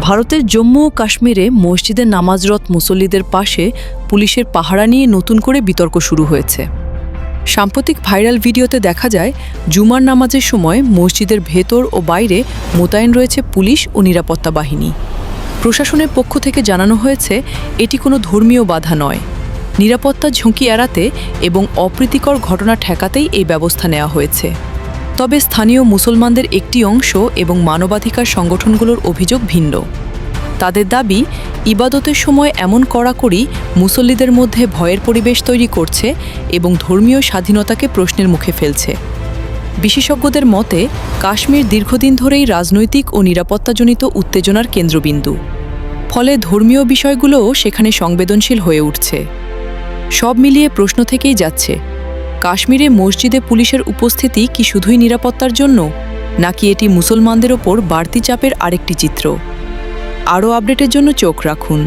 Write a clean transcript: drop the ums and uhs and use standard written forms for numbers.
ভারতের জম্মু ও কাশ্মীরে মসজিদে নামাজরত মুসল্লিদের পাশে পুলিশের পাহারা নিয়ে নতুন করে বিতর্ক শুরু হয়েছে। সাম্প্রতিক ভাইরাল ভিডিওতে দেখা যায় জুমার নামাজের সময় মসজিদের ভেতর ও বাইরে মোতায়েন রয়েছে পুলিশ ও নিরাপত্তা বাহিনী। প্রশাসনের পক্ষ থেকে জানানো হয়েছে এটি কোনো ধর্মীয় বাধা নয়, নিরাপত্তার ঝুঁকি এড়াতে এবং অপ্রীতিকর ঘটনা ঠেকাতেই এই ব্যবস্থা নেওয়া হয়েছে। তবে স্থানীয় মুসলমানদের একটি অংশ এবং মানবাধিকার সংগঠনগুলোর অভিযোগ ভিন্ন। তাদের দাবি, ইবাদতের সময় এমন কড়াকড়ি মুসল্লিদের মধ্যে ভয়ের পরিবেশ তৈরি করছে এবং ধর্মীয় স্বাধীনতাকে প্রশ্নের মুখে ফেলছে। বিশেষজ্ঞদের মতে, কাশ্মীর দীর্ঘদিন ধরেই রাজনৈতিক ও নিরাপত্তাজনিত উত্তেজনার কেন্দ্রবিন্দু। ফলে ধর্মীয় বিষয়গুলোও সেখানে সংবেদনশীল হয়ে উঠছে। সব মিলিয়ে প্রশ্ন থেকেই যাচ্ছে, কাশ্মীরে মসজিদে পুলিশের উপস্থিতি কি শুধুই নিরাপত্তার জন্য, নাকি এটি মুসলমানদের ওপর বাড়তি চাপের আরেকটি চিত্র? আরও আপডেটের জন্য চোখ রাখুন।